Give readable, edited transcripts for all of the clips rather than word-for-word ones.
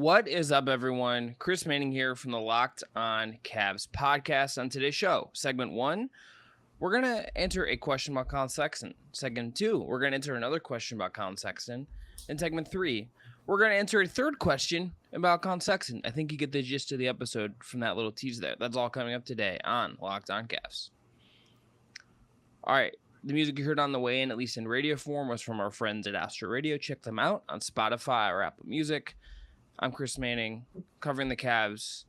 What is up, everyone? Chris Manning here from the Locked On Cavs podcast. On today's show, segment 1, we're going to answer a question about Collin Sexton. Segment 2, we're going to answer another question about Collin Sexton. In segment 3, we're going to answer a third question about Collin Sexton. I think you get the gist of the episode from that little tease there. That's all coming up today on Locked On Cavs. All right. The music you heard on the way in, at least in radio form, was from our friends at Astro Radio. Check them out on Spotify or Apple Music. I'm Chris Manning, covering the Cavs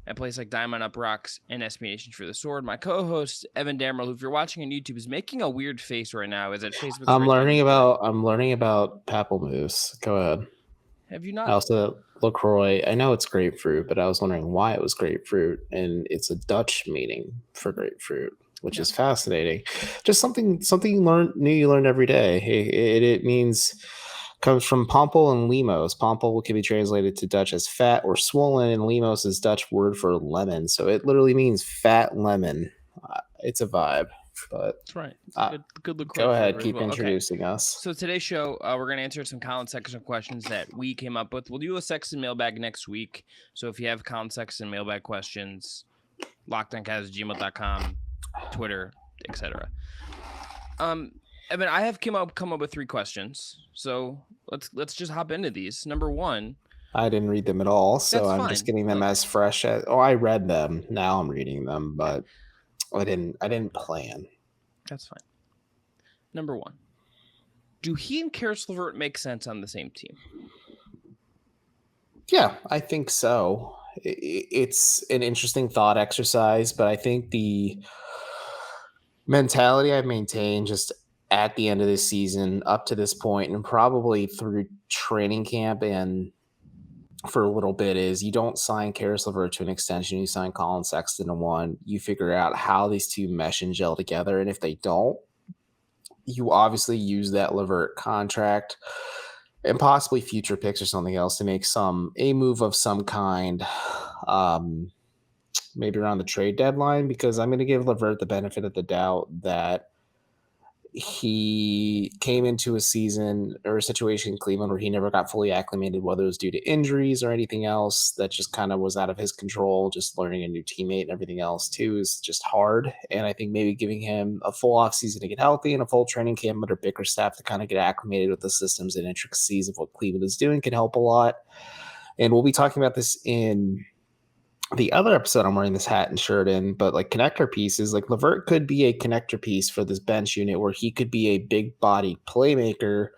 at a place like Diamond Up Rocks and SB Nation for the Sword. My co-host, Evan Dammerl, who, if you're watching on YouTube, is making a weird face right now. Is it Facebook? I'm learning about pamplemousse. Go ahead. Have you not? I also LaCroix. I know it's grapefruit, but I was wondering why it was grapefruit, and it's a Dutch meaning for grapefruit, which is fascinating. Just something you learned every day. It means. Comes from pompel and lemos. Pompel can be translated to Dutch as fat or swollen, and lemos is Dutch word for lemon. So it literally means fat lemon. It's a vibe. But that's right. Good look. Go ahead, keep introducing us. So today's show, we're going to answer some Collin Sexton questions that we came up with. We'll do a Sexton mailbag next week. So if you have Collin Sexton mailbag questions, lockedoncast@gmail.com, Twitter, etc. Evan, I have come up with 3 questions, so let's just hop into these. Number 1, I didn't read them at all, so I'm just getting them as fresh as. Oh, I read them. Now I'm reading them, but I didn't plan. That's fine. Number 1, do he and Caris LeVert make sense on the same team? Yeah, I think so. It's an interesting thought exercise, but I think the mentality I've maintained just at the end of this season up to this point and probably through training camp and for a little bit is you don't sign Caris LeVert to an extension. You sign Collin Sexton to one. You figure out how these two mesh and gel together. And if they don't, you obviously use that LeVert contract and possibly future picks or something else to make a move of some kind, maybe around the trade deadline, because I'm going to give LeVert the benefit of the doubt that he came into a season or a situation in Cleveland where he never got fully acclimated, whether it was due to injuries or anything else that just kind of was out of his control. Just learning a new teammate and everything else too is just hard. And I think maybe giving him a full off season to get healthy and a full training camp under Bickerstaff to kind of get acclimated with the systems and intricacies of what Cleveland is doing can help a lot. And we'll be talking about this in the other episode I'm wearing this hat and shirt in, but like connector pieces, like LeVert could be a connector piece for this bench unit where he could be a big bodied playmaker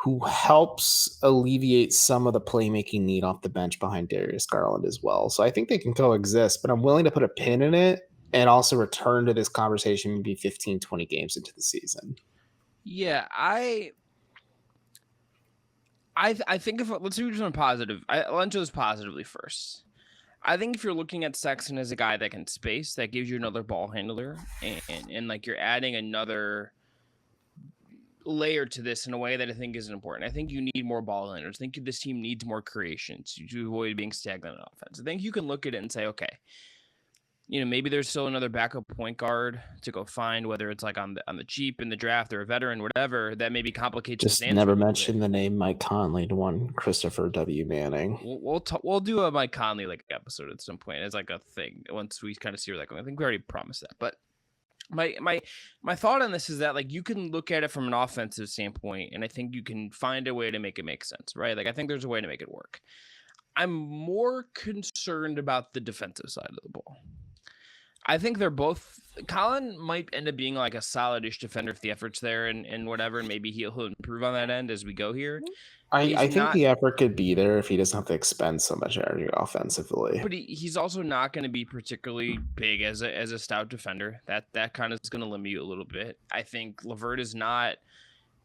who helps alleviate some of the playmaking need off the bench behind Darius Garland as well. So I think they can coexist, but I'm willing to put a pin in it and also return to this conversation maybe 15, 20 games into the season. Yeah, I think let's do something positive. I'll enter this positively first. I think if you're looking at Sexton as a guy that can space, that gives you another ball handler, and like you're adding another layer to this in a way that I think is important. I think you need more ball handlers. I think this team needs more creation to avoid being stagnant in offense. I think you can look at it and say, okay, maybe there's still another backup point guard to go find, whether it's like on the cheap in the draft or a veteran, whatever, that maybe complicates. Just never mention the name Mike Conley to one Christopher W. Manning. We'll do a Mike Conley episode at some point. It's like a thing once we kind of see where that goes. I think we already promised that, but my thought on this is that like you can look at it from an offensive standpoint, and I think you can find a way to make it make sense, right? Like I think there's a way to make it work. I'm more concerned about the defensive side of the ball. I think they're both. Collin might end up being like a solid-ish defender if the effort's there and whatever, and maybe he'll improve on that end as we go here. I think the effort could be there if he doesn't have to expend so much energy offensively. But he's also not going to be particularly big as a stout defender. That kind of is going to limit you a little bit. I think LeVert is not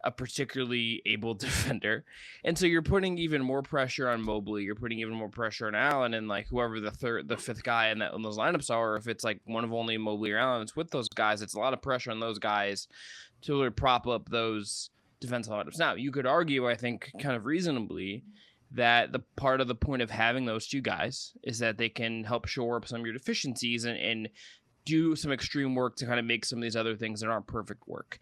a particularly able defender. And so you're putting even more pressure on Mobley. You're putting even more pressure on Allen and like whoever the fifth guy in those lineups are. Or if it's like one of only Mobley or Allen, it's with those guys. It's a lot of pressure on those guys to really prop up those defensive lineups. Now, you could argue, I think, kind of reasonably, that the part of the point of having those two guys is that they can help shore up some of your deficiencies and do some extreme work to kind of make some of these other things that aren't perfect work.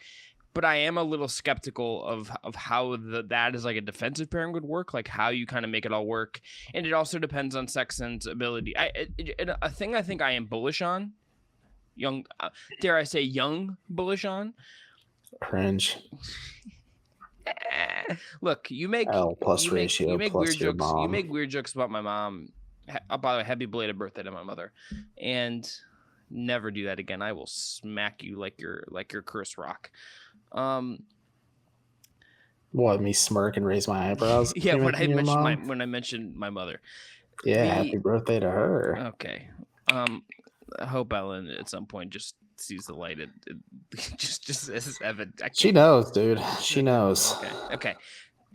but I am a little skeptical of how that is like a defensive pairing would work, like how you kind of make it all work. And it also depends on Sexton's ability. A thing I think I am bullish on, dare I say young bullish on. Cringe. Look, you make L plus ratio you make plus weird your jokes. mom. You make weird jokes about my mom. By the way, happy belated birthday to my mother, and never do that again. I will smack you like you're Chris Rock. What, me smirk and raise my eyebrows? Yeah, when I mentioned my mother. Yeah, happy birthday to her. Okay. I hope Ellen at some point just sees the light. It just as Evan. She knows, dude. She knows. Okay.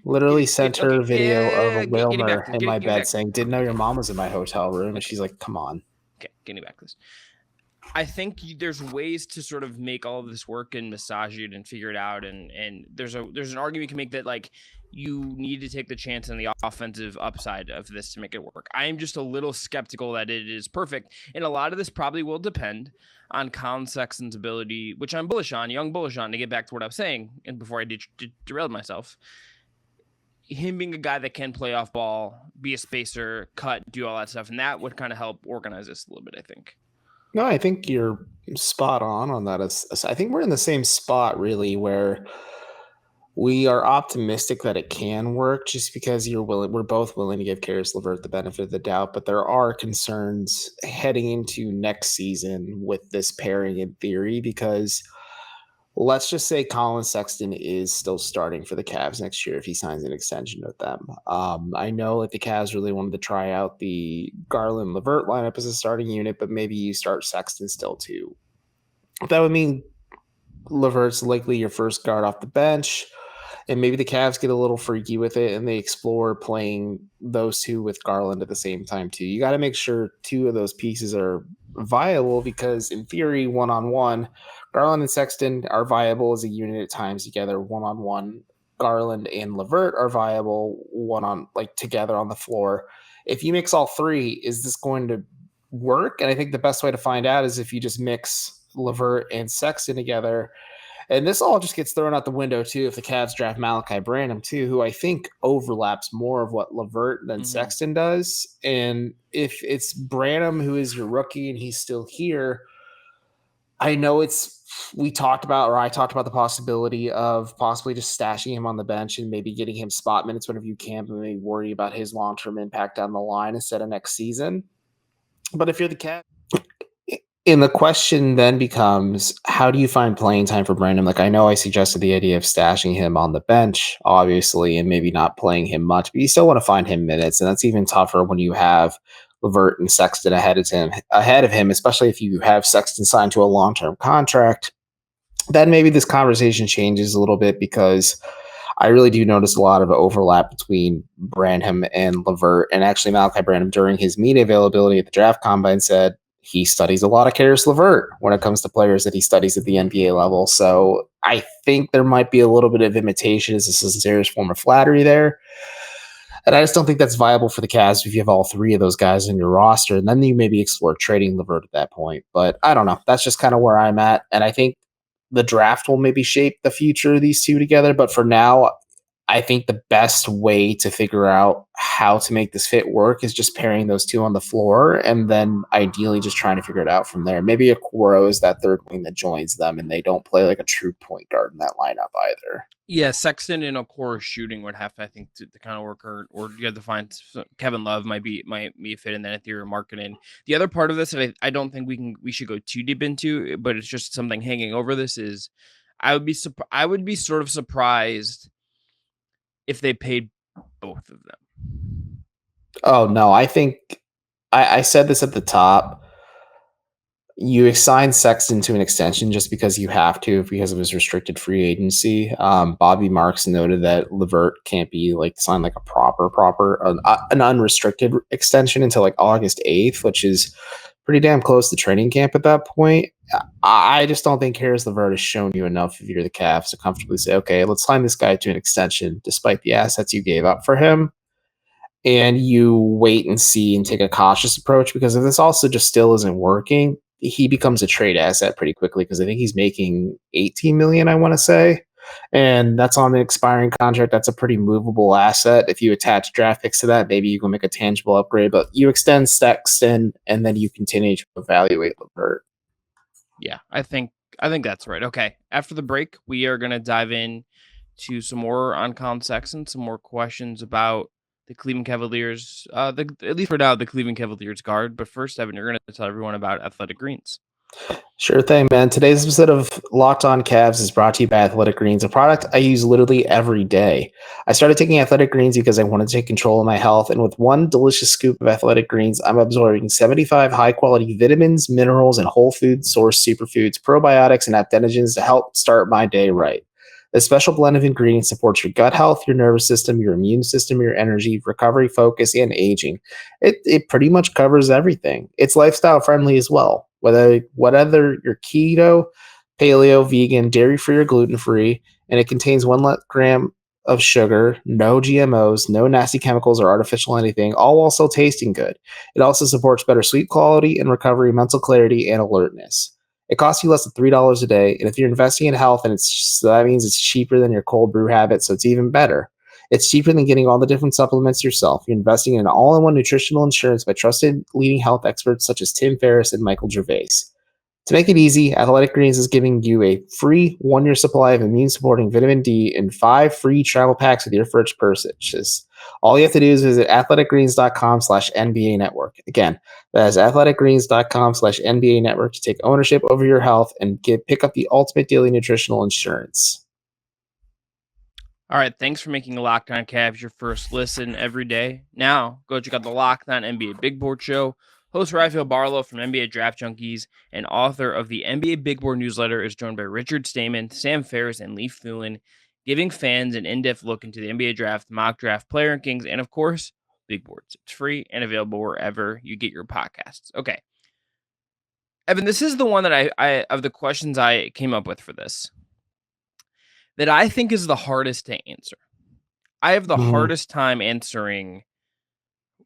Literally sent her video of Wilmer in my bed saying, "Didn't know your mom was in my hotel room," and she's like, "Come on." Okay, getting back to this. I think there's ways to sort of make all of this work and massage it and figure it out. And there's an argument you can make that like you need to take the chance on the offensive upside of this to make it work. I am just a little skeptical that it is perfect. And a lot of this probably will depend on Collin Sexton's ability, which I'm bullish on, to get back to what I was saying. And before I derailed myself, him being a guy that can play off ball, be a spacer, cut, do all that stuff. And that would kind of help organize this a little bit, I think. No, I think you're spot on that. I think we're in the same spot, really, where we are optimistic that it can work just because we're both willing to give Caris LeVert the benefit of the doubt. But there are concerns heading into next season with this pairing in theory, because let's just say Collin Sexton is still starting for the Cavs next year if he signs an extension with them. I know that the Cavs really wanted to try out the Garland-LeVert lineup as a starting unit, but maybe you start Sexton still too. That would mean LeVert's likely your first guard off the bench, and maybe the Cavs get a little freaky with it and they explore playing those two with Garland at the same time too. You got to make sure two of those pieces are viable, because in theory, one-on-one, Garland and Sexton are viable as a unit at times together. One-on-one, Garland and LeVert are viable together on the floor. If you mix all three, is this going to work? And I think the best way to find out is if you just mix LeVert and Sexton together. And this all just gets thrown out the window too if the Cavs draft Malachi Branham too, who I think overlaps more of what LeVert than Sexton does. And if it's Branham who is your rookie and he's still here, I know I talked about the possibility of possibly just stashing him on the bench and maybe getting him spot minutes whenever you can, but maybe worry about his long-term impact down the line instead of next season. But if you're the Cavs, and the question then becomes, how do you find playing time for Brandon? Like, I know I suggested the idea of stashing him on the bench, obviously, and maybe not playing him much, but you still want to find him minutes. And that's even tougher when you have LeVert and Sexton ahead of him, especially if you have Sexton signed to a long-term contract. Then maybe this conversation changes a little bit, because I really do notice a lot of overlap between Branham and LeVert. And actually, Malachi Branham, during his media availability at the draft combine, said he studies a lot of Caris LeVert when it comes to players that he studies at the NBA level. So I think there might be a little bit of imitation as a sincerest form of flattery there. And I just don't think that's viable for the Cavs if you have all three of those guys in your roster. And then you maybe explore trading LeVert at that point. But I don't know. That's just kind of where I'm at. And I think the draft will maybe shape the future of these two together. But for now, I think the best way to figure out how to make this fit work is just pairing those two on the floor, and then ideally just trying to figure it out from there. Maybe Okoro is that third wing that joins them, and they don't play like a true point guard in that lineup either. Yeah, Sexton and Okoro shooting would have to, I think, to kind of work, or you have to find Kevin Love might be a fit in that interior marketing. The other part of this that I don't think we should go too deep into, but it's just something hanging over this, is I would be sort of surprised if they paid both of them. Oh, no. I think I said this at the top. You assign Sexton to an extension just because you have to, because of his restricted free agency. Bobby Marks noted that LeVert can't be signed like a proper, an unrestricted extension until like August 8th, which is pretty damn close to training camp at that point. I just don't think Caris LeVert has shown you enough if you're the Cavs to comfortably say, okay, let's sign this guy to an extension despite the assets you gave up for him. And you wait and see and take a cautious approach, because if this also just still isn't working, he becomes a trade asset pretty quickly, because I think he's making $18 million, I want to say. And that's on an expiring contract. That's a pretty movable asset. If you attach draft picks to that, maybe you can make a tangible upgrade. But you extend Sexton, and then you continue to evaluate Levert. Yeah, I think that's right. Okay, after the break, we are gonna dive in to some more on Collin Sexton, some more questions about the Cleveland Cavaliers. At least for now, the Cleveland Cavaliers guard. But first, Evan, you're gonna tell everyone about Athletic Greens. Sure thing, man. Today's episode of Locked On Cavs is brought to you by Athletic Greens, a product I use literally every day. I started taking Athletic Greens because I wanted to take control of my health, and with one delicious scoop of Athletic Greens, I'm absorbing 75 high-quality vitamins, minerals, and whole food source superfoods, probiotics, and adaptogens to help start my day right. This special blend of ingredients supports your gut health, your nervous system, your immune system, your energy, recovery, focus, and aging. It pretty much covers everything. It's lifestyle friendly as well. Whether you're keto, paleo, vegan, dairy free, or gluten free, and it contains 1 gram of sugar, no GMOs, no nasty chemicals or artificial anything, all while still tasting good. It also supports better sleep quality and recovery, mental clarity, and alertness. It costs you less than $3 a day, and if you're investing in health, that means it's cheaper than your cold brew habit, so it's even better. It's cheaper than getting all the different supplements yourself. You're investing in an all-in-one nutritional insurance by trusted leading health experts such as Tim Ferriss and Michael Gervais. To make it easy, Athletic Greens is giving you a free 1-year supply of immune-supporting vitamin D and 5 free travel packs with your first purchase. All you have to do is visit athleticgreens.com/NBA network. Again, that is athleticgreens.com/NBA network to take ownership over your health and pick up the ultimate daily nutritional insurance. All right, thanks for making Locked On Cavs your first listen every day. Now, go check out the Locked On NBA Big Board Show. Host Rafael Barlow from NBA Draft Junkies and author of the NBA Big Board newsletter is joined by Richard Stamen, Sam Ferris, and Leif Thulin, giving fans an in-depth look into the NBA draft, mock draft, player rankings, and of course, big boards. It's free and available wherever you get your podcasts. Okay. Evan, this is the one that I of the questions I came up with for this that I think is the hardest to answer. I have the hardest time answering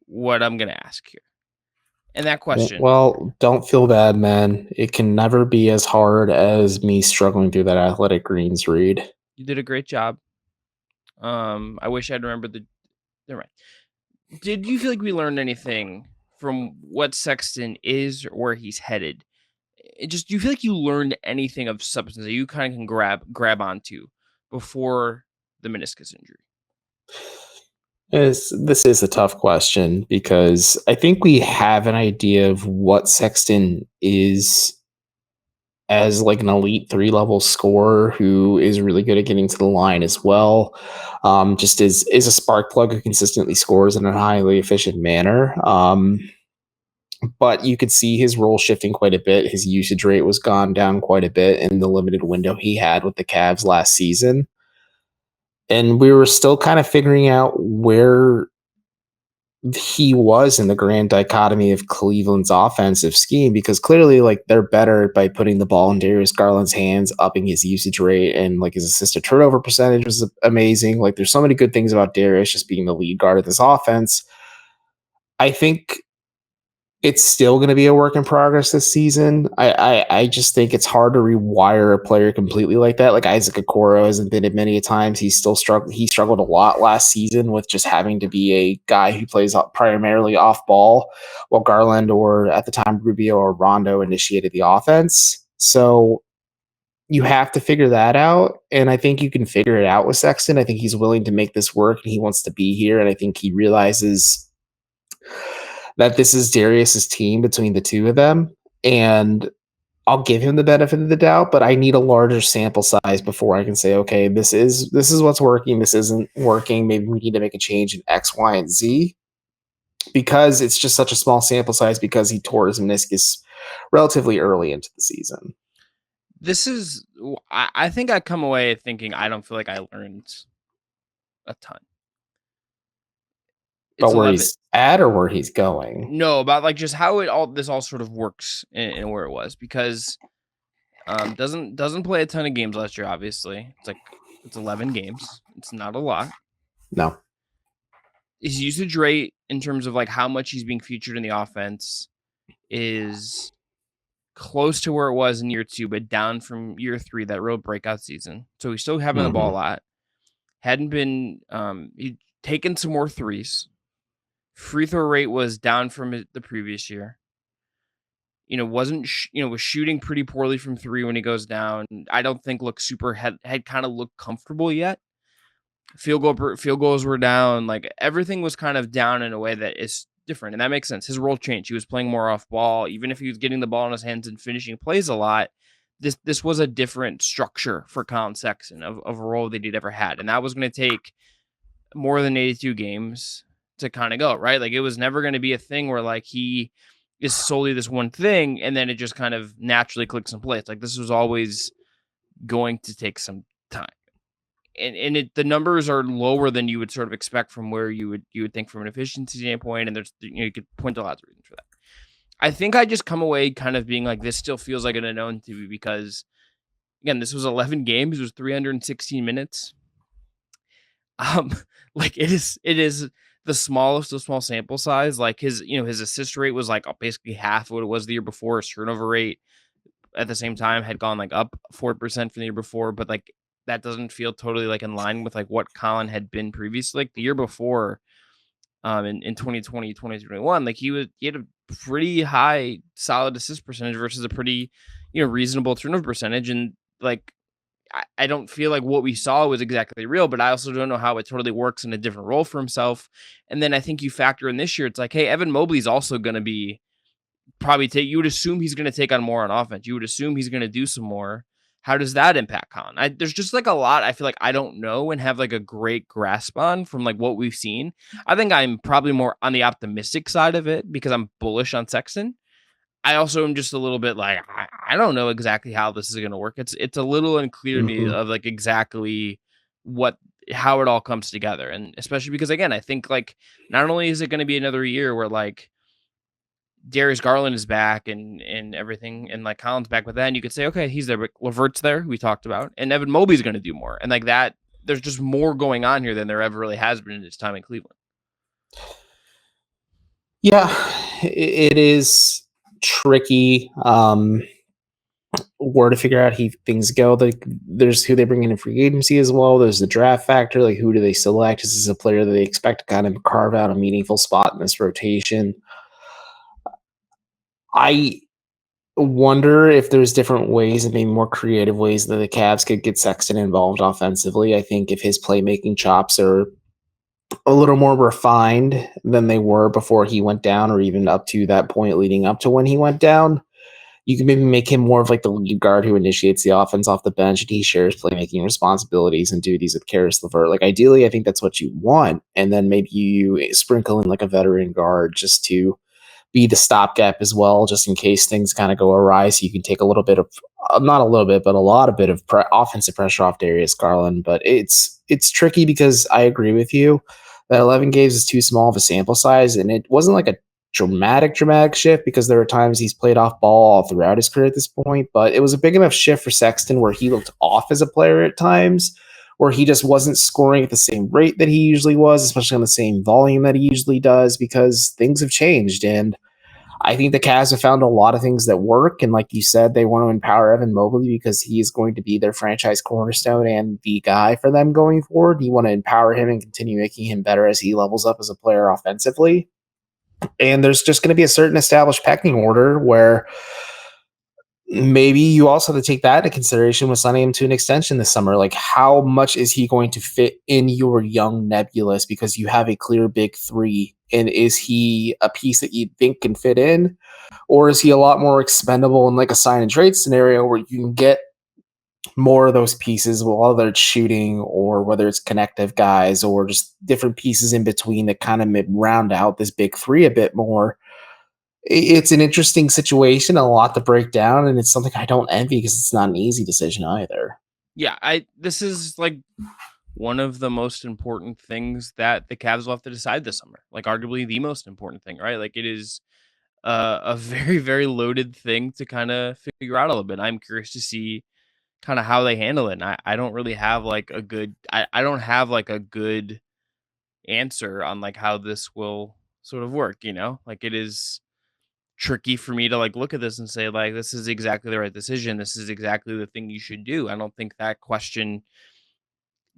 what I'm going to ask here. And that question. Well, don't feel bad, man. It can never be as hard as me struggling through that Athletic Greens read. You did a great job. I wish I'd remembered the. Never mind. Did you feel like we learned anything from what Sexton is or where he's headed? Do you feel like you learned anything of substance that you kind of can grab onto before the meniscus injury? This is a tough question because I think we have an idea of what Sexton is as like an elite 3-level scorer who is really good at getting to the line as well. Just is a spark plug who consistently scores in a highly efficient manner. But you could see his role shifting quite a bit. His usage rate was gone down quite a bit in the limited window he had with the Cavs last season. And we were still kind of figuring out where he was in the grand dichotomy of Cleveland's offensive scheme, because clearly like they're better by putting the ball in Darius Garland's hands, upping his usage rate, and like his assist to turnover percentage was amazing. Like there's so many good things about Darius just being the lead guard of this offense. I think it's still going to be a work in progress this season. I just think it's hard to rewire a player completely like that. Like Isaac Okoro has admitted many a times he struggled a lot last season with just having to be a guy who plays primarily off ball, while Garland or at the time Rubio or Rondo initiated the offense. So you have to figure that out, and I think you can figure it out with Sexton. I think he's willing to make this work, and he wants to be here, and I think he realizes that this is Darius's team between the two of them, and I'll give him the benefit of the doubt, but I need a larger sample size before I can say, okay, this is what's working, this isn't working. Maybe we need to make a change in X, Y, and Z, because it's just such a small sample size because he tore his meniscus relatively early into the season. I think I come away thinking I don't feel like I learned a ton. But where he's at or where he's going? No, about like just how this all sort of works and where it was, because doesn't play a ton of games last year. Obviously, it's 11 games. It's not a lot. No. His usage rate in terms of like how much he's being featured in the offense is close to where it was in year 2, but down from year 3, that real breakout season. So he's still having the ball a lot. Hadn't been he'd taken some more threes. Free throw rate was down from the previous year. Wasn't was shooting pretty poorly from 3 when he goes down. I don't think looked super had kind of looked comfortable yet. Field goals were down. Like everything was kind of down in a way that is different, and that makes sense. His role changed. He was playing more off ball, even if he was getting the ball in his hands and finishing plays a lot. This was a different structure for Collin Sexton of a role that he'd ever had, and that was going to take more than 82 games to kind of go right. Like it was never going to be a thing where like he is solely this one thing, and then it just kind of naturally clicks in place. Like this was always going to take some time. And the numbers are lower than you would sort of expect from where you would think from an efficiency standpoint, and there's you could point to lots of reasons for that. I think I just come away kind of being like this still feels like an unknown to me because again this was 11 games, it was 316 minutes. Like it is the smallest of small sample size. Like his assist rate was like basically half of what it was the year before. His turnover rate at the same time had gone like up 4% from the year before, but like that doesn't feel totally like in line with like what Collin had been previously. Like the year before, in 2020, 2021, like he had a pretty high solid assist percentage versus a pretty, reasonable turnover percentage. And like, I don't feel like what we saw was exactly real, but I also don't know how it totally works in a different role for himself. And then I think you factor in this year, it's like, hey, Evan Mobley's also going to be you would assume he's going to take on more on offense. You would assume he's going to do some more. How does that impact Collin? There's just like a lot I feel like I don't know and have like a great grasp on from like what we've seen. I think I'm probably more on the optimistic side of it because I'm bullish on Sexton. I also am just a little bit like, I don't know exactly how this is going to work. It's a little unclear to me of like exactly how it all comes together. And especially because again, I think like not only is it going to be another year where like Darius Garland is back and everything, and like Collin's back, but then you could say, okay, he's there, but Levert's there, we talked about, and Evan Mobley's going to do more, and like that, there's just more going on here than there ever really has been in his time in Cleveland. Yeah, it is tricky. Where to figure out how things go. Like there's who they bring in free agency as well. There's the draft factor. Like who do they select? Is this a player that they expect to kind of carve out a meaningful spot in this rotation? I wonder if there's different ways and maybe more creative ways that the Cavs could get Sexton involved offensively. I think if his playmaking chops are a little more refined than they were before he went down, or even up to that point leading up to when he went down, you can maybe make him more of like the lead guard who initiates the offense off the bench, and he shares playmaking responsibilities and duties with Karis LeVert. Like ideally, I think that's what you want. And then maybe you sprinkle in like a veteran guard just to be the stopgap as well, just in case things kind of go awry. So you can take a little bit of, not a little bit, but a lot of offensive pressure off Darius Garland. But it's tricky because I agree with you that 11 games is too small of a sample size, and it wasn't like a dramatic shift because there were times he's played off ball all throughout his career at this point, but it was a big enough shift for Sexton where he looked off as a player at times, where he just wasn't scoring at the same rate that he usually was, especially on the same volume that he usually does, because things have changed. And I think the Cavs have found a lot of things that work. And like you said, they want to empower Evan Mobley because he is going to be their franchise cornerstone and the guy for them going forward. You want to empower him and continue making him better as he levels up as a player offensively. And there's just going to be a certain established pecking order where maybe you also have to take that into consideration with signing him to an extension this summer. Like, how much is he going to fit in your young nebulous because you have a clear big three? And is he a piece that you think can fit in? Or is he a lot more expendable in like a sign and trade scenario where you can get more of those pieces, whether it's shooting or whether it's connective guys or just different pieces in between that kind of round out this big three a bit more? It's an interesting situation, a lot to break down, and it's something I don't envy because it's not an easy decision either. Yeah, this is like one of the most important things that the Cavs will have to decide this summer. Like arguably the most important thing, right? Like it is a very, very loaded thing to kind of figure out a little bit. I'm curious to see kind of how they handle it. And I don't really have like a good I don't have like a good answer on like how this will sort of work, like it is tricky for me to like look at this and say like this is exactly the right decision. This is exactly the thing you should do. I don't think that question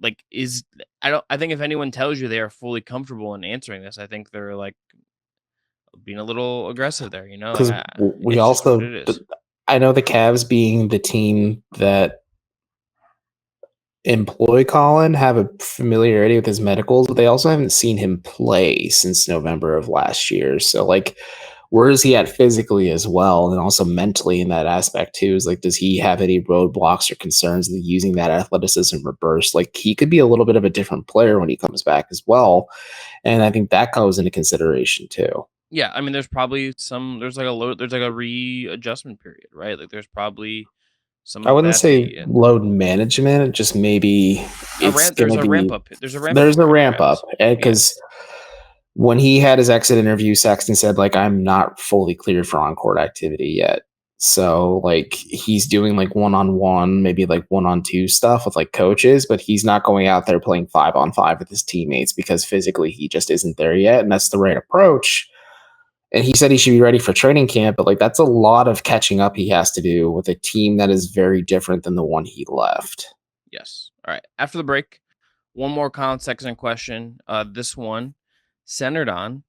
like is I think if anyone tells you they are fully comfortable in answering this, I think they're like being a little aggressive there, you know? Like Because we it's just what also, it is. I know the Cavs being the team that employ Collin have a familiarity with his medicals, but they also haven't seen him play since November of last year. So, like, where is he at physically as well, and also mentally in that aspect too? Is like, does he have any roadblocks or concerns with using that athleticism or burst? Like, he could be a little bit of a different player when he comes back as well, and I think that goes into consideration too. Yeah, I mean, there's probably there's like a readjustment period, right? Like there's probably some I of wouldn't that say be load management, just maybe it's going to be there's a ramp up there's a period for ramp guys. up Yeah. because when he had his exit interview, Sexton said, like, I'm not fully cleared for on-court activity yet. So, like, he's doing, like, one-on-one, maybe, like, one-on-two stuff with, like, coaches, but he's not going out there playing 5-on-5 with his teammates because physically he just isn't there yet, and that's the right approach. And he said he should be ready for training camp, but, like, that's a lot of catching up he has to do with a team that is very different than the one he left. Yes. All right. After the break, one more Collin Sexton question. This one centered on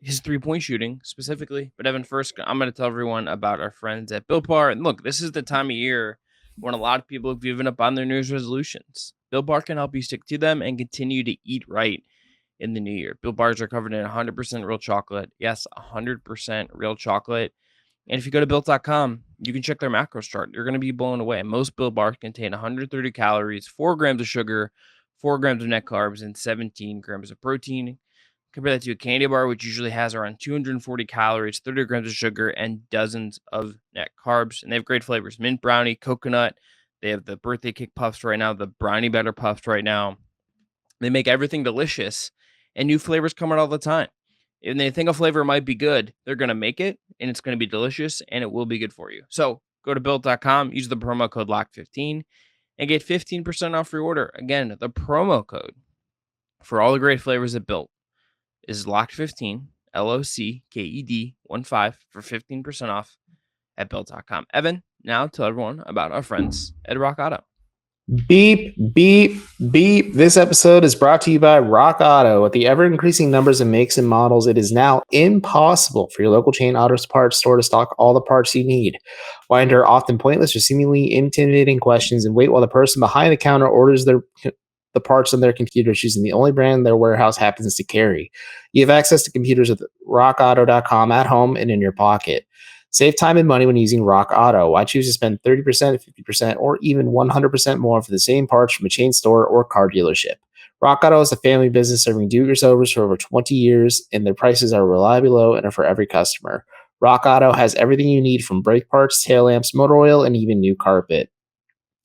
his 3-point shooting specifically. But Evan, first, I'm going to tell everyone about our friends at Built Bar. And look, this is the time of year when a lot of people have given up on their New Year's resolutions. Built Bar can help you stick to them and continue to eat right in the new year. Built Bars are covered in 100% real chocolate. Yes, 100% real chocolate. And if you go to built.com, you can check their macros chart. You're going to be blown away. Most Built Bars contain 130 calories, 4 grams of sugar, 4 grams of net carbs, and 17 grams of protein. Compare that to a candy bar, which usually has around 240 calories, 30 grams of sugar, and dozens of net carbs. And they have great flavors: mint brownie, coconut. They have the birthday cake puffs right now, the brownie batter puffs right now. They make everything delicious, and new flavors come out all the time. If they think a flavor might be good, they're going to make it, and it's going to be delicious, and it will be good for you. So go to built.com, use the promo code LOCK15, and get 15% off your order. Again, the promo code for all the great flavors at Built is LOCKED15, LOCKED15 for 15% off at built.com. Evan, now tell everyone about our friends at Rock Auto. Beep, beep, beep. This episode is brought to you by Rock Auto. With the ever-increasing numbers of makes and models, it is now impossible for your local chain auto parts store to stock all the parts you need. Why endure often pointless or seemingly intimidating questions and wait while the person behind the counter orders the parts on their computer, choosing the only brand their warehouse happens to carry? You have access to computers with rockauto.com at home and in your pocket. Save time and money when using Rock Auto. Why choose to spend 30%, 50%, or even 100% more for the same parts from a chain store or car dealership? Rock Auto is a family business serving do-it-yourselfers for over 20 years, and their prices are reliably low and are for every customer. Rock Auto has everything you need from brake parts, tail lamps, motor oil, and even new carpet.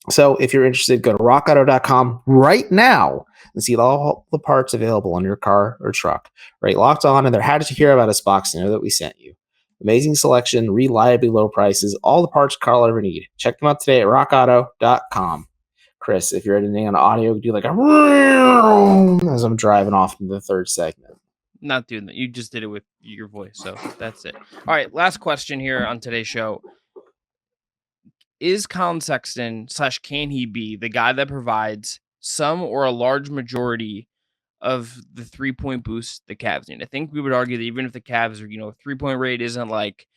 So if you're interested, go to rockauto.com right now and see all the parts available on your car or truck. Right, Locked On, and they're How Did You Hear About Us box to know that we sent you. Amazing selection, reliably low prices, all the parts your car will ever need. Check them out today at rockauto.com. Chris, if you're editing on audio, do like a as I'm driving off into the third segment. Not doing that. You just did it with your voice, so that's it. All right, last question here on today's show. Is Collin Sexton / can he be the guy that provides some or a large majority of the 3-point boost the Cavs need? I think we would argue that even if the Cavs, 3-point rate isn't like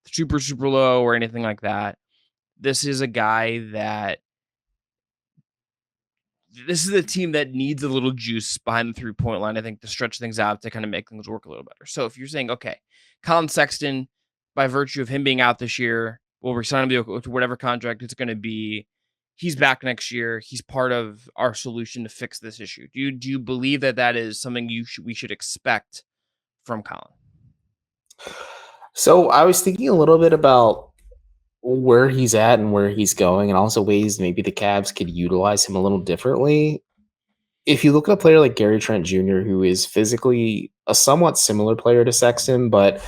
super, super low or anything like that, this is a guy this is a team that needs a little juice behind the 3-point line, I think, to stretch things out, to kind of make things work a little better. So if you're saying, okay, Collin Sexton, by virtue of him being out this year, we'll resign him to whatever contract it's going to be. He's back next year. He's part of our solution to fix this issue. Do you believe that is something we should expect from Collin? So I was thinking a little bit about where he's at and where he's going, and also ways maybe the Cavs could utilize him a little differently. If you look at a player like Gary Trent Jr., who is physically a somewhat similar player to Sexton, but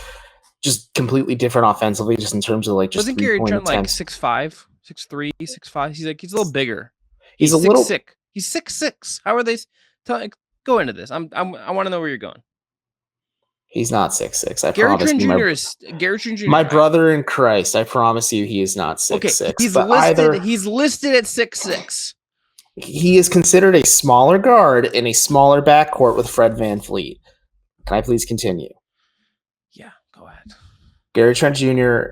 just completely different offensively, just in terms of like just Wasn't Gary 3-point Trent like attempts. 6'5", 6'3", 6'5"? He's a little bigger. He's a little. He's 6'6". How are they? Go into this. I want to know where you're going. He's not 6'6". I Gary promise Trent you. Jr. is Gary Trent Jr. My brother in Christ, I promise you, he is not 6'6". Okay, he's But listed. He's listed at 6'6". he is considered a smaller guard in a smaller backcourt with Fred VanVleet. Can I please continue? Yeah, go ahead. Gary Trent Jr.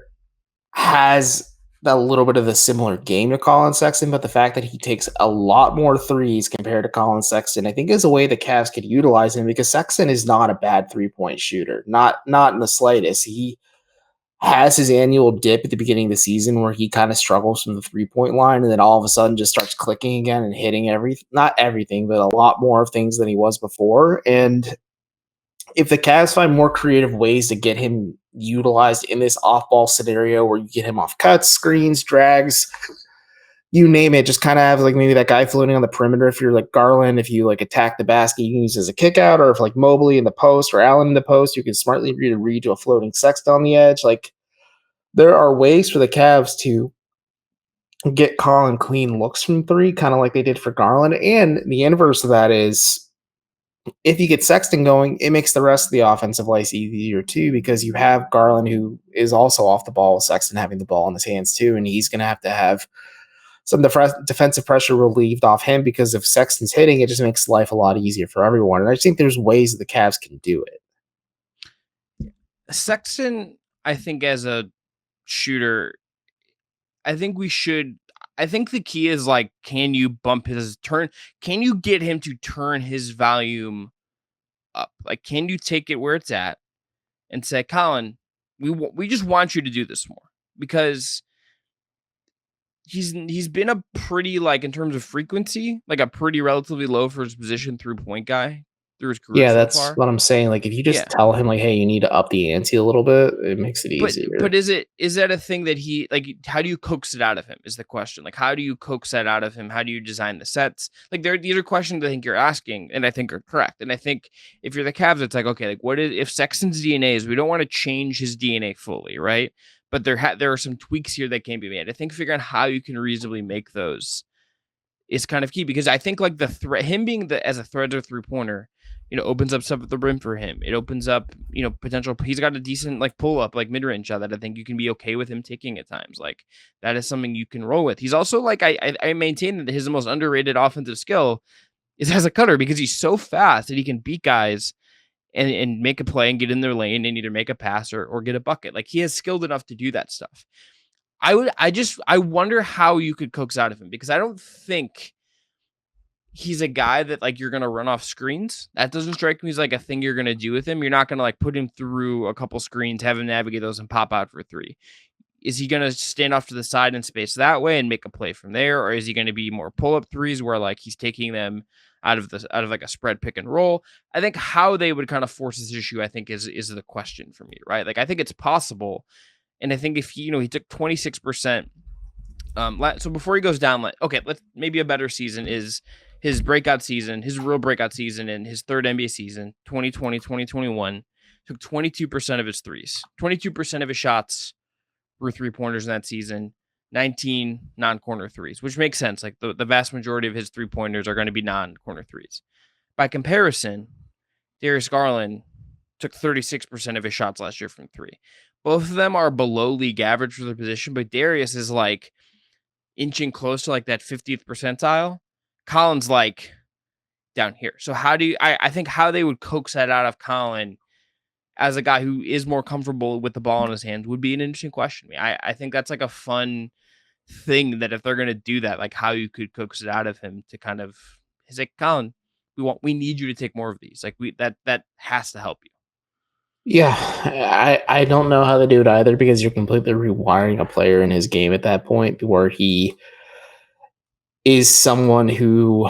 has a little bit of the similar game to Collin Sexton, but the fact that he takes a lot more threes compared to Collin Sexton, I think is a way the Cavs could utilize him, because Sexton is not a bad 3-point shooter. Not in the slightest. He has his annual dip at the beginning of the season where he kind of struggles from the 3-point line, and then all of a sudden just starts clicking again and hitting not everything, but a lot more of things than he was before. And if the Cavs find more creative ways to get him utilized in this off-ball scenario where you get him off cuts, screens, drags, you name it, just kind of have like maybe that guy floating on the perimeter. If you're like Garland, if you like attack the basket, you can use it as a kick out, or if like Mobley in the post or Allen in the post, you can smartly read to a floating Sexton on the edge. Like, there are ways for the Cavs to get Collin clean looks from three, kind of like they did for Garland. And the inverse of that is, if you get Sexton going, it makes the rest of the offensive life easier too, because you have Garland, who is also off the ball with Sexton having the ball in his hands too, and he's going to have some defensive pressure relieved off him, because if Sexton's hitting, it just makes life a lot easier for everyone. And I just think there's ways that the Cavs can do it. Sexton, I think, as a shooter, I think the key is like, can you bump his turn? Can you get him to turn his volume up? Like, can you take it where it's at and say, Collin, we just want you to do this more, because he's been a pretty, like, in terms of frequency, like a pretty relatively low for his position 3-point guy through his career so That's far. what I'm saying. Like, if you just tell him like, hey, you need to up the ante a little bit, it makes it easier. But is that a thing that he, like, how do you coax it out of him is the question. Like, how do you coax that out of him? How do you design the sets? Like, these are questions I think you're asking, and I think are correct. And I think if you're the Cavs, it's like, okay, like, what is, if Sexton's DNA is, we don't want to change his DNA fully, right? But there are some tweaks here that can be made. I think figuring out how you can reasonably make those is kind of key, because I think like the threat, him being as a threat or 3-pointer, opens up stuff at the rim for him. It opens up, potential. He's got a decent like pull up, like mid-range shot that I think you can be okay with him taking at times. Like, that is something you can roll with. He's also like, I maintain that his most underrated offensive skill is as a cutter, because he's so fast that he can beat guys and make a play and get in their lane and either make a pass or get a bucket. Like, he is skilled enough to do that stuff. I wonder how you could coax out of him, because I don't think he's a guy that like you're going to run off screens. That doesn't strike me as like a thing you're going to do with him. You're not going to like put him through a couple screens, have him navigate those and pop out for 3. Is he going to stand off to the side and space that way and make a play from there? Or is he going to be more pull up threes where like he's taking them out of like a spread pick and roll? I think how they would kind of force this issue, I think is the question for me, right? Like, I think it's possible. And I think if he took 26%. So before he goes down, okay, let's maybe a better season is his breakout season, his real breakout season in his third NBA season, 2020, 2021, took 22% of his threes. 22% of his shots were 3-pointers in that season, 19 non-corner threes, which makes sense. Like, the vast majority of his 3-pointers are going to be non-corner threes. By comparison, Darius Garland took 36% of his shots last year from 3. Both of them are below league average for their position, but Darius is like inching close to like that 50th percentile. Collin's like down here. So how do you, I think how they would coax that out of Collin as a guy who is more comfortable with the ball in his hands would be an interesting question. I think that's like a fun thing, that if they're going to do that, like how you could coax it out of him to kind of, he's like, Collin, we need you to take more of these. Like, that has to help you. Yeah, I don't know how to do it either, because you're completely rewiring a player in his game at that point, where he is someone who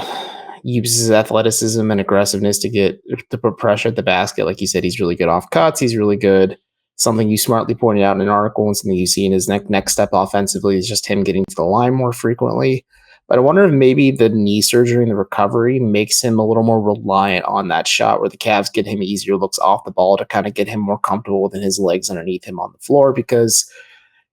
uses athleticism and aggressiveness to put pressure at the basket. Like you said, he's really good off cuts. He's really good. Something you smartly pointed out in an article, and something you see in his next step offensively is just him getting to the line more frequently. But I wonder if maybe the knee surgery and the recovery makes him a little more reliant on that shot, where the Cavs get him easier looks off the ball to kind of get him more comfortable within his legs underneath him on the floor, because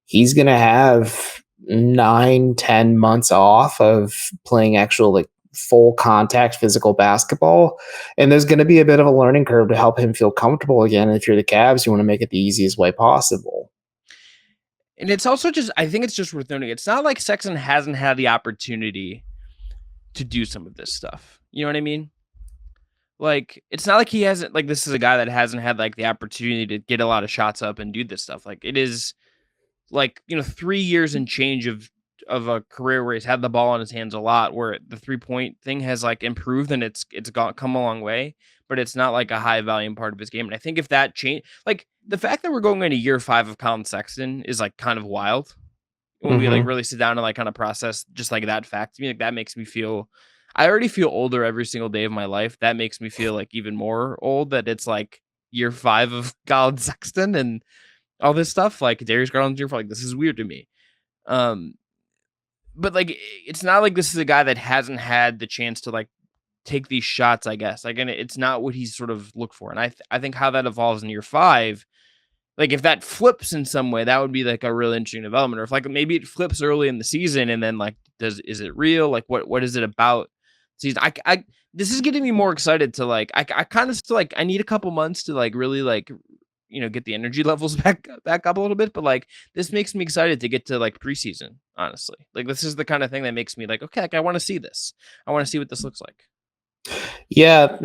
he's going to have 9-10 months off of playing actual like full contact physical basketball. And there's going to be a bit of a learning curve to help him feel comfortable again. And if you're the Cavs, you want to make it the easiest way possible. And it's also just, I think it's just worth noting, it's not like Sexton hasn't had the opportunity to do some of this stuff. You know what I mean? Like, it's not like he hasn't, like, this is a guy that hasn't had, like, the opportunity to get a lot of shots up and do this stuff. Like, it is, like, 3 years and change of a career where he's had the ball in his hands a lot, where the 3-point thing has, like, improved and it's come a long way, but it's not, like, a high volume part of his game. And I think if that change, like, the fact that we're going into year 5 of Collin Sexton is, like, kind of wild when we, like, really sit down and, like, kind of process just, like, that fact to me. Like, that makes me feel, I already feel older every single day of my life. That makes me feel, like, even more old, that it's, like, year 5 of Collin Sexton and all this stuff. Like, Darius Garland's year 5, like, this is weird to me. But, like, it's not like this is a guy that hasn't had the chance to, like, take these shots, I guess. Like, and it's not what he's sort of looked for. And I think how that evolves in year 5, like, if that flips in some way, that would be, like, a really interesting development. Or if, like, maybe it flips early in the season and then, like, is it real? Like, what is it about season? This is getting me more excited to, like, I kind of still, like, I need a couple months to, like, really, like, get the energy levels back up a little bit. But, like, this makes me excited to get to, like, preseason, honestly. Like, this is the kind of thing that makes me like, okay, like, I want to see this. I want to see what this looks like. Yeah,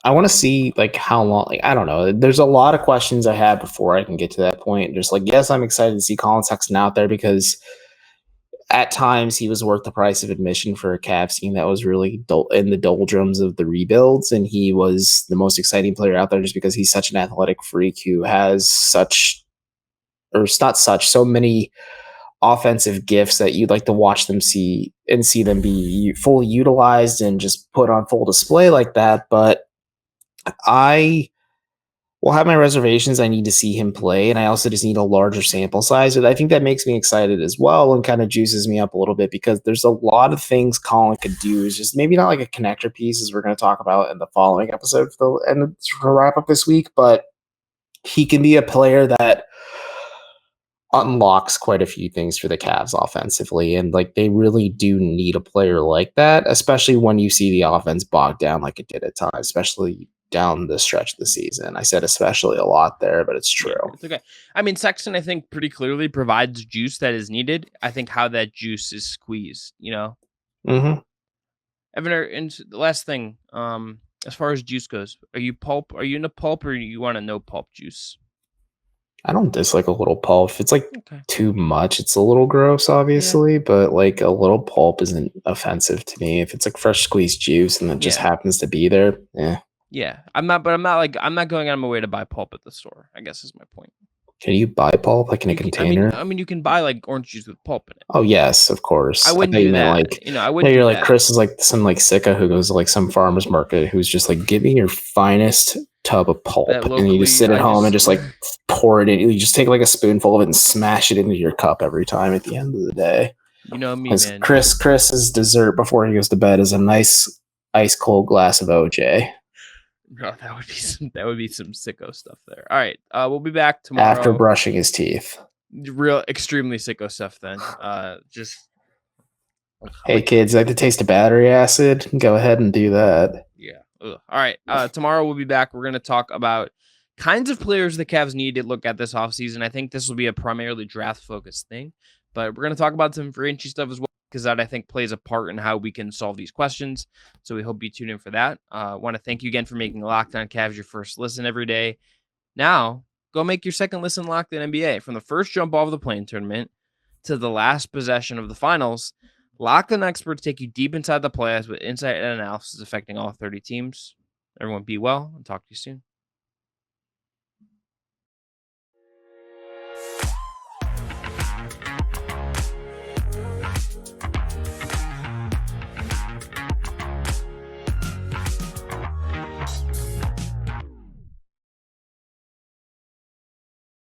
I want to see, like, how long, like, I don't know. There's a lot of questions I have before I can get to that point. Just like, yes, I'm excited to see Collin Sexton out there because at times he was worth the price of admission for a Cavs team that was really in the doldrums of the rebuilds. And he was the most exciting player out there just because he's such an athletic freak who has so many offensive gifts that you'd like to watch them see them be fully utilized and just put on full display like that. But I will have my reservations. I need to see him play, and I also just need a larger sample size. But I think that makes me excited as well and kind of juices me up a little bit because there's a lot of things Collin could do. Is just maybe not like a connector piece, as we're going to talk about in the following episode and to wrap up this week, but he can be a player that unlocks quite a few things for the Cavs offensively. And like they really do need a player like that, especially when you see the offense bogged down like it did at times, especially down the stretch of the season. I said especially a lot there, but it's true. Yeah, it's okay. I mean, Sexton, I think, pretty clearly provides juice that is needed. I think how that juice is squeezed, Mm-hmm. Evan, and the last thing, as far as juice goes, are you into pulp or you want a no pulp juice? I don't dislike a little pulp. If it's like too much, it's a little gross, obviously, but like a little pulp isn't offensive to me. If it's like fresh squeezed juice and it just happens to be there, yeah. Yeah, I'm not going out of my way to buy pulp at the store, I guess is my point. Can you buy pulp like in a container? I mean, you can buy like orange juice with pulp in it. Oh yes, of course. I wouldn't do that. I wouldn't. You're like Chris is like some like sicko who goes to like some farmer's market who's just like, give me your finest tub of pulp, and you just sit at home and just like pour it in. You just take like a spoonful of it and smash it into your cup every time at the end of the day. You know me, man. Chris's dessert before he goes to bed is a nice ice cold glass of OJ. Bro, that would be some sicko stuff there. All right, we'll be back tomorrow after brushing his teeth. Real extremely sicko stuff then. Just hey kids, like the taste of battery acid? Go ahead and do that. Yeah. Ugh. All right. Tomorrow we'll be back. We're gonna talk about kinds of players the Cavs need to look at this offseason. I think this will be a primarily draft focused thing, but we're gonna talk about some free agency stuff as well, because that I think plays a part in how we can solve these questions. So we hope you tune in for that. I want to thank you again for making Locked On Cavs your first listen every day. Now, go make your second listen Locked On NBA. From the first jump off of the play-in tournament to the last possession of the finals, Locked On experts take you deep inside the playoffs with insight and analysis affecting all 30 teams. Everyone be well, and talk to you soon.